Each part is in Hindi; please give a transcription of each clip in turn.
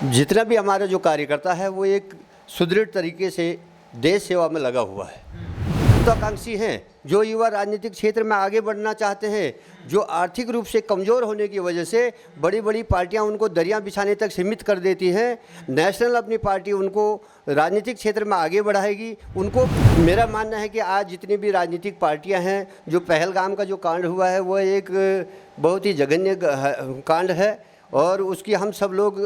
जितना भी हमारा जो कार्यकर्ता है वो एक सुदृढ़ तरीके से देश सेवा में लगा हुआ है। महत्वाकांक्षी हैं, जो युवा राजनीतिक क्षेत्र में आगे बढ़ना चाहते हैं, जो आर्थिक रूप से कमज़ोर होने की वजह से बड़ी बड़ी पार्टियां उनको दरिया बिछाने तक सीमित कर देती हैं। नेशनल अपनी पार्टी उनको राजनीतिक क्षेत्र में आगे बढ़ाएगी। उनको मेरा मानना है कि आज जितनी भी राजनीतिक पार्टियां हैं, जो पहलगाम का जो कांड हुआ है वो एक बहुत ही जघन्य कांड है और उसकी हम सब लोग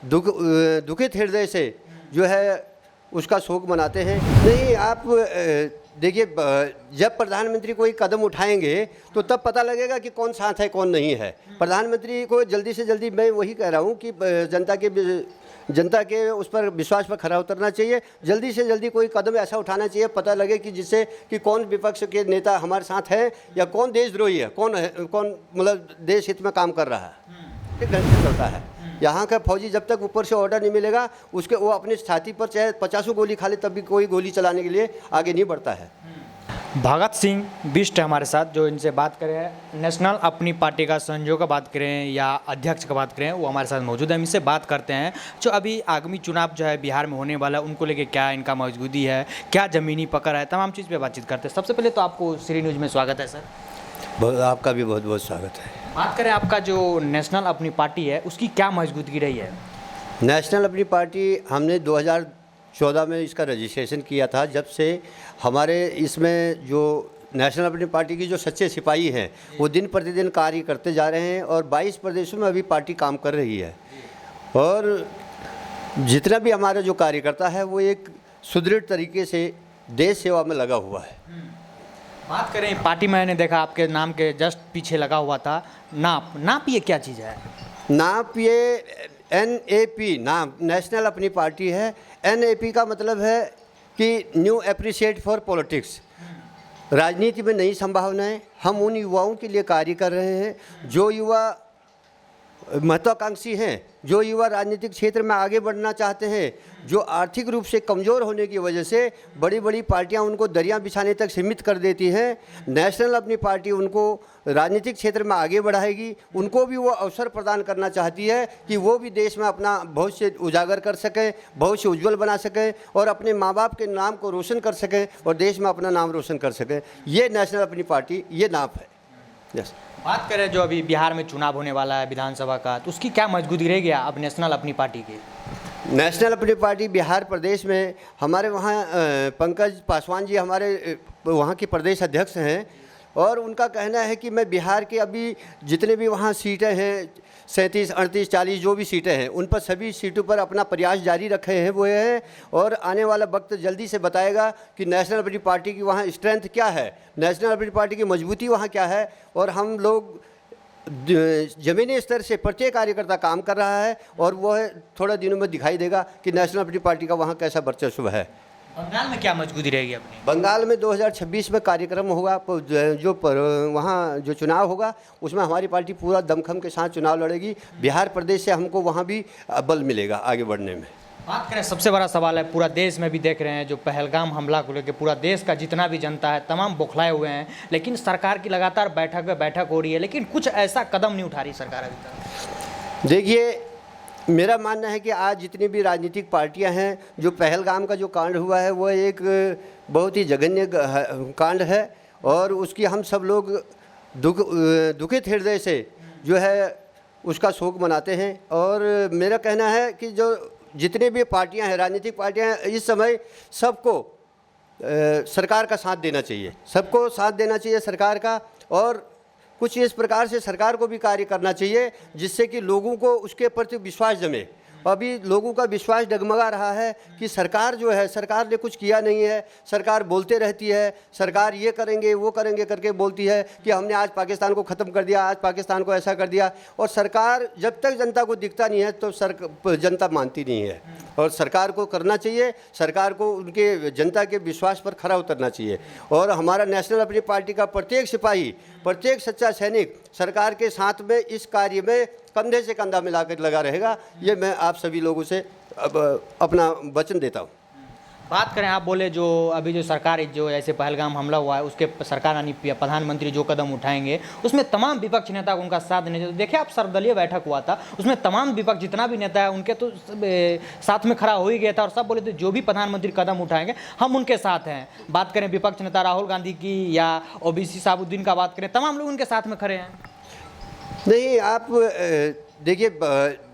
दुखित हृदय से जो है उसका शोक मनाते हैं। नहीं, आप देखिए, जब प्रधानमंत्री कोई कदम उठाएंगे तो तब पता लगेगा कि कौन साथ है कौन नहीं है। प्रधानमंत्री को जल्दी से जल्दी, मैं वही कह रहा हूँ कि जनता के उस पर विश्वास पर खरा उतरना चाहिए। जल्दी से जल्दी कोई कदम ऐसा उठाना चाहिए, पता लगे कि जिससे कि कौन विपक्ष के नेता हमारे साथ है या कौन देशद्रोही है, कौन मतलब देश हित में काम कर रहा है। एक ढंग से चलता है। यहाँ का फौजी जब तक ऊपर से ऑर्डर नहीं मिलेगा, उसके वो अपने छाती पर चाहे 50 गोली खा ले तब भी कोई गोली चलाने के लिए आगे नहीं बढ़ता है। भगत सिंह बिष्ट हमारे साथ, जो इनसे बात करें नेशनल अपनी पार्टी का संयोजक का बात करें या अध्यक्ष का बात करें, वो हमारे साथ मौजूद है। हम इससे बात करते हैं जो अभी आगामी चुनाव जो है बिहार में होने वाला है, उनको लेके क्या इनका मौजूदी है, क्या ज़मीनी पकड़ है, तमाम चीज़ पे बातचीत करते हैं। सबसे पहले तो आपको श्री न्यूज़ में स्वागत है सर। आपका भी बहुत बहुत स्वागत है। बात करें आपका जो नेशनल अपनी पार्टी है उसकी क्या मौजूदगी रही है? नेशनल अपनी पार्टी हमने 2014 में इसका रजिस्ट्रेशन किया था। जब से हमारे इसमें जो नेशनल अपनी पार्टी की जो सच्चे सिपाही हैं वो दिन प्रतिदिन कार्य करते जा रहे हैं और 22 प्रदेशों में अभी पार्टी काम कर रही है और जितना भी हमारा जो कार्यकर्ता है वो एक सुदृढ़ तरीके से देश सेवा में लगा हुआ है। बात करें पार्टी में, मैंने देखा आपके नाम के जस्ट पीछे लगा हुआ था नाप ये क्या चीज़ है? नाप ये NAP नाम नेशनल अपनी पार्टी है। NAP का मतलब है कि न्यू एप्रिशिएट फॉर पॉलिटिक्स, राजनीति में नई संभावनाएं। हम उन युवाओं के लिए कार्य कर रहे हैं जो युवा महत्वाकांक्षी हैं, जो युवा राजनीतिक क्षेत्र में आगे बढ़ना चाहते हैं, जो आर्थिक रूप से कमज़ोर होने की वजह से बड़ी बड़ी पार्टियां उनको दरिया बिछाने तक सीमित कर देती हैं। नेशनल अपनी पार्टी उनको राजनीतिक क्षेत्र में आगे बढ़ाएगी। उनको भी वो अवसर प्रदान करना चाहती है कि वो भी देश में अपना भविष्य उजागर कर सकें, भविष्य उज्जवल बना सकें और अपने माँ बाप के नाम को रोशन कर सकें और देश में अपना नाम रोशन कर सकें। ये नेशनल अपनी पार्टी ये नाप है। यस। बात करें जो अभी बिहार में चुनाव होने वाला है विधानसभा का, तो उसकी क्या मजबूती रहेगी अब नेशनल अपनी पार्टी की? नेशनल अपनी पार्टी बिहार प्रदेश में हमारे वहाँ पंकज पासवान जी हमारे वहाँ के प्रदेश अध्यक्ष हैं और उनका कहना है कि मैं बिहार के अभी जितने भी वहाँ सीटें हैं 37, 38, 40 जो भी सीटें हैं उन पर सभी सीटों पर अपना प्रयास जारी रखे हैं वो है और आने वाला वक्त जल्दी से बताएगा कि नेशनल अपनी पार्टी की वहाँ स्ट्रेंथ क्या है, नेशनल अपनी पार्टी की मजबूती वहाँ क्या है। और हम लोग ज़मीनी स्तर से प्रत्येक कार्यकर्ता काम कर रहा है और वह थोड़ा दिनों में दिखाई देगा कि नेशनल अपनी पार्टी का वहाँ कैसा वर्चस्व है। बंगाल में क्या मजबूती रहेगी अपनी? बंगाल में 2026 में कार्यक्रम होगा, जो वहाँ जो चुनाव होगा उसमें हमारी पार्टी पूरा दमखम के साथ चुनाव लड़ेगी। बिहार प्रदेश से हमको वहाँ भी बल मिलेगा आगे बढ़ने में। बात करें सबसे बड़ा सवाल है, पूरा देश में भी देख रहे हैं जो पहलगाम हमला को लेकर पूरा देश का जितना भी जनता है तमाम बौखलाए हुए हैं, लेकिन सरकार की लगातार बैठक पे बैठक हो रही है लेकिन कुछ ऐसा कदम नहीं उठा रही सरकार अभी तक। देखिए, मेरा मानना है कि आज जितनी भी राजनीतिक पार्टियां हैं, जो पहलगाम का जो कांड हुआ है वो एक बहुत ही जघन्य कांड है और उसकी हम सब लोग दुखित हृदय से जो है उसका शोक मनाते हैं। और मेरा कहना है कि जो जितनी भी पार्टियां हैं, राजनीतिक पार्टियां हैं, इस समय सबको सरकार का साथ देना चाहिए, सबको साथ देना चाहिए सरकार का और कुछ इस प्रकार से सरकार को भी कार्य करना चाहिए जिससे कि लोगों को उसके प्रति विश्वास जमे। अभी लोगों का विश्वास डगमगा रहा है कि सरकार जो है, सरकार ने कुछ किया नहीं है, सरकार बोलते रहती है, सरकार ये करेंगे वो करेंगे करके बोलती है कि हमने आज पाकिस्तान को ख़त्म कर दिया, आज पाकिस्तान को ऐसा कर दिया। और सरकार जब तक जनता को दिखता नहीं है तो जनता मानती नहीं है और सरकार को करना चाहिए, सरकार को उनके जनता के विश्वास पर खरा उतरना चाहिए। और हमारा नेशनल अपनी पार्टी का प्रत्येक सिपाही, प्रत्येक सच्चा सैनिक सरकार के साथ में इस कार्य में कंधे से कंधा मिलाकर लगा रहेगा। ये मैं आप सभी लोगों से अपना वचन देता हूँ। बात करें, आप बोले जो अभी जो सरकार जो ऐसे पहलगाम हमला हुआ है उसके सरकार यानी प्रधानमंत्री जो कदम उठाएंगे उसमें तमाम विपक्ष नेता को उनका साथ देने चाहिए। देखिए आप सर्वदलीय बैठक हुआ था, उसमें तमाम विपक्ष जितना भी नेता है उनके तो साथ में खड़ा हो ही गया था और सब बोले थे जो भी प्रधानमंत्री कदम उठाएंगे हम उनके साथ हैं। बात करें विपक्ष नेता राहुल गांधी की या ओबीसी साबुद्दीन का बात करें, तमाम लोग उनके साथ में खड़े हैं। नहीं, आप देखिए,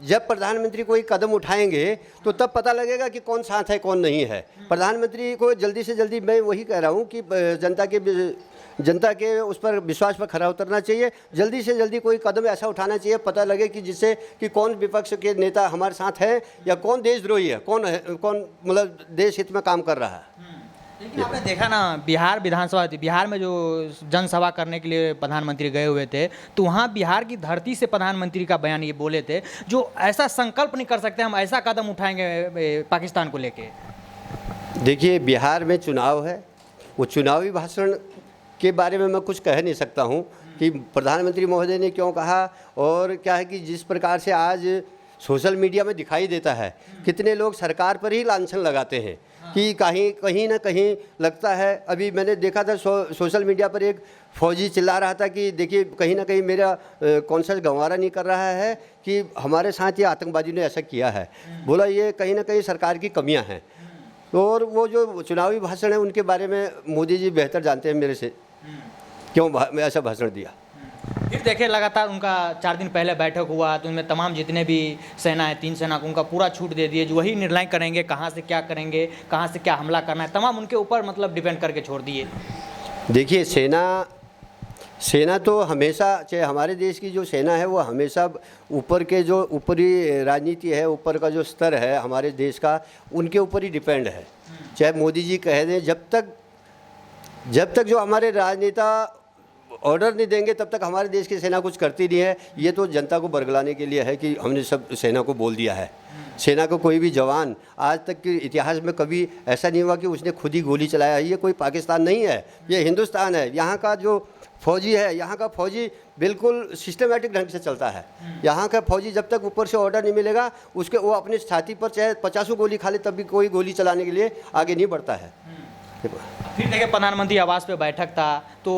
जब प्रधानमंत्री कोई कदम उठाएंगे तो तब पता लगेगा कि कौन साथ है कौन नहीं है। प्रधानमंत्री को जल्दी से जल्दी, मैं वही कह रहा हूँ कि जनता के उस पर विश्वास पर खरा उतरना चाहिए। जल्दी से जल्दी कोई कदम ऐसा उठाना चाहिए, पता लगे कि जिससे कि कौन विपक्ष के नेता हमारे साथ है या कौन देशद्रोही है, कौन मतलब देश हित में काम कर रहा है। लेकिन आपने देखा ना, बिहार में जो जनसभा करने के लिए प्रधानमंत्री गए हुए थे तो वहाँ बिहार की धरती से प्रधानमंत्री का बयान ये बोले थे जो ऐसा संकल्प नहीं कर सकते हम ऐसा कदम उठाएंगे पाकिस्तान को लेके। देखिए, बिहार में चुनाव है, वो चुनावी भाषण के बारे में मैं कुछ कह नहीं सकता हूँ कि प्रधानमंत्री महोदय ने क्यों कहा। और क्या है कि जिस प्रकार से आज सोशल मीडिया में दिखाई देता है, कितने लोग सरकार पर ही लांछन लगाते हैं कि कहीं ना कहीं लगता है। अभी मैंने देखा था सोशल मीडिया पर एक फौजी चिल्ला रहा था कि देखिए कहीं ना कहीं मेरा कॉन्शस गंवारा नहीं कर रहा है कि हमारे साथ ये आतंकवादी ने ऐसा किया है। बोला ये कहीं ना कहीं सरकार की कमियां हैं। और वो जो चुनावी भाषण है उनके बारे में मोदी जी बेहतर जानते हैं मेरे से क्यों ऐसा भाषण दिया। फिर देखे लगातार उनका 4 दिन पहले बैठक हुआ तो उनमें तमाम जितने भी सेना है 3 सेना को उनका पूरा छूट दे दिए, जो वही निर्णय करेंगे कहाँ से क्या करेंगे, कहाँ से क्या हमला करना है, तमाम उनके ऊपर मतलब डिपेंड करके छोड़ दिए। देखिए, सेना तो हमेशा, चाहे हमारे देश की जो सेना है वो हमेशा ऊपर के जो ऊपरी राजनीति है, ऊपर का जो स्तर है हमारे देश का, उनके ऊपर ही डिपेंड है। चाहे मोदी जी कह दें, जब तक जो हमारे राजनेता ऑर्डर नहीं देंगे तब तक हमारे देश की सेना कुछ करती नहीं है। ये तो जनता को बरगलाने के लिए है कि हमने सब सेना को बोल दिया है। सेना को कोई भी जवान आज तक के इतिहास में कभी ऐसा नहीं हुआ कि उसने खुद ही गोली चलाया है। ये कोई पाकिस्तान नहीं है, ये हिंदुस्तान है। यहाँ का जो फौजी है, यहाँ का फौजी बिल्कुल सिस्टमेटिक ढंग से चलता है। यहाँ का फौजी जब तक ऊपर से ऑर्डर नहीं मिलेगा उसके वो अपने छाती पर चाहे 50 गोली खा ले तब भी कोई गोली चलाने के लिए आगे नहीं बढ़ता है। फिर देखिए प्रधानमंत्री आवास पे बैठक था तो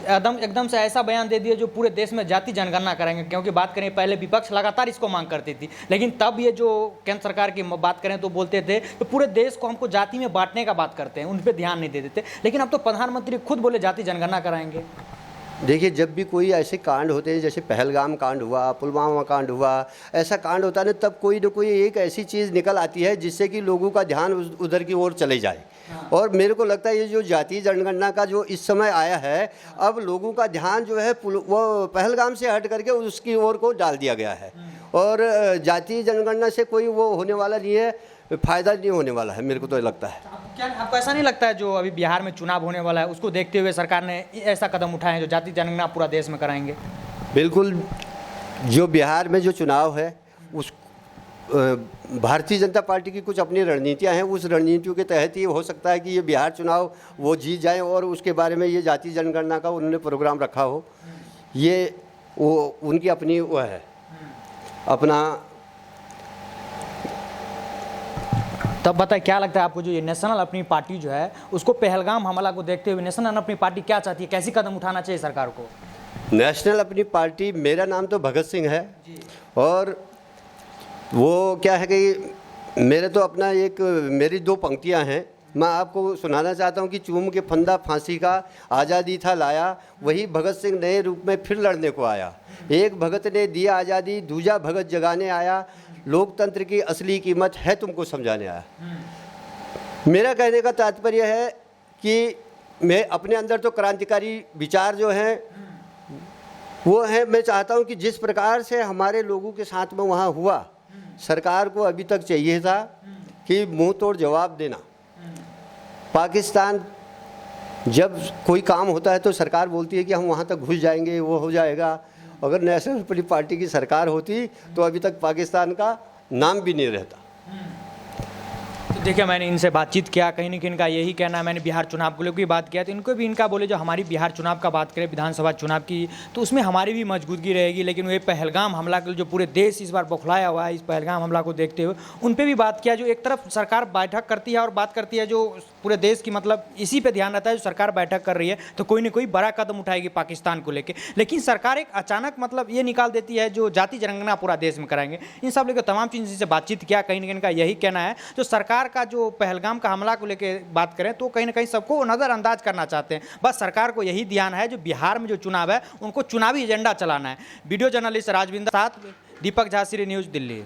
एकदम से ऐसा बयान दे दिया जो पूरे देश में जाति जनगणना करेंगे। क्योंकि बात करें पहले विपक्ष लगातार इसको मांग करती थी, लेकिन तब ये जो केंद्र सरकार की बात करें तो बोलते थे तो पूरे देश को हमको जाति में बांटने का बात करते हैं, उन पर ध्यान नहीं दे देते। लेकिन अब तो प्रधानमंत्री खुद बोले जाति जनगणना कराएंगे। देखिए, जब भी कोई ऐसे कांड होते हैं, जैसे पहलगाम कांड हुआ, पुलवामा कांड हुआ, ऐसा कांड होता है ना, तब कोई ना कोई एक ऐसी चीज़ निकल आती है जिससे कि लोगों का ध्यान उधर की ओर चले जाए। और मेरे को लगता है ये जो जातीय जनगणना का जो इस समय आया है, अब लोगों का ध्यान जो है वो पहलगाम से हट करके उसकी ओर को डाल दिया गया है। और जातीय जनगणना से कोई वो होने वाला नहीं है, फ़ायदा नहीं होने वाला है, मेरे को तो लगता है। क्या आपको ऐसा नहीं लगता है जो अभी बिहार में चुनाव होने वाला है उसको देखते हुए सरकार ने ऐसा कदम उठाए हैं जो जाति जनगणना पूरा देश में कराएंगे? बिल्कुल, जो बिहार में जो चुनाव है उस भारतीय जनता पार्टी की कुछ अपनी रणनीतियां हैं, उस रणनीतियों के तहत ही हो सकता है कि ये बिहार चुनाव वो जीत जाए और उसके बारे में ये जातीय जनगणना का उन्होंने प्रोग्राम रखा हो। ये वो उनकी अपनी वो है अपना। तब बताए क्या लगता है आपको जो ये नेशनल अपनी पार्टी जो है उसको पहलगाम हमला को देखते हुए नेशनल अपनी पार्टी क्या चाहती है, कैसी कदम उठाना चाहिए सरकार को? नेशनल अपनी पार्टी, मेरा नाम तो भगत सिंह है और वो क्या है कि मेरे तो अपना एक मेरी 2 पंक्तियां हैं, मैं आपको सुनाना चाहता हूं कि चूम के फंदा फांसी का आज़ादी था लाया, वही भगत सिंह नए रूप में फिर लड़ने को आया। एक भगत ने दिया आज़ादी, दूजा भगत जगाने आया, लोकतंत्र की असली कीमत है तुमको समझाने आया। मेरा कहने का तात्पर्य है कि मैं अपने अंदर तो क्रांतिकारी विचार जो हैं वो है, मैं चाहता हूं कि जिस प्रकार से हमारे लोगों के साथ में वहाँ हुआ, सरकार को अभी तक चाहिए था कि मुंह तोड़ जवाब देना। पाकिस्तान जब कोई काम होता है तो सरकार बोलती है कि हम वहाँ तक घुस जाएंगे, वो हो जाएगा। अगर नेशनल पार्टी की सरकार होती तो अभी तक पाकिस्तान का नाम भी नहीं रहता। तो देखिए, मैंने इनसे बातचीत किया, कहीं न कहीं इनका यही कहना है, मैंने बिहार चुनाव को लेकर भी बात किया, तो इनको भी इनका बोले जो हमारी बिहार चुनाव का बात करें, विधानसभा चुनाव की, तो उसमें हमारी भी मौजूदगी रहेगी, लेकिन वो पहलगाम हमला के जो पूरे देश इस बार बौखलाया हुआ है, इस पहलगाम हमला को देखते हुए उन पे भी बात किया। जो एक तरफ सरकार बैठक करती है और बात करती है, जो पूरे देश की मतलब इसी पे ध्यान रहता है, जो सरकार बैठक कर रही है तो कोई ना कोई बड़ा कदम उठाएगी पाकिस्तान को लेके, लेकिन सरकार एक अचानक मतलब ये निकाल देती है जो जाति जनगणना पूरा देश में कराएंगे। इन सब लेकर तमाम चीज़ से बातचीत किया, कहीं ना कहीं इनका यही कहना है जो सरकार का जो पहलगाम का हमला को लेकर बात करें तो कहीं ना कहीं सबको नज़रअंदाज करना चाहते हैं। बस सरकार को यही ध्यान है जो बिहार में जो चुनाव है उनको चुनावी एजेंडा चलाना है। वीडियो जर्नलिस्ट राजविंदर साथ दीपक झा, न्यूज़ दिल्ली।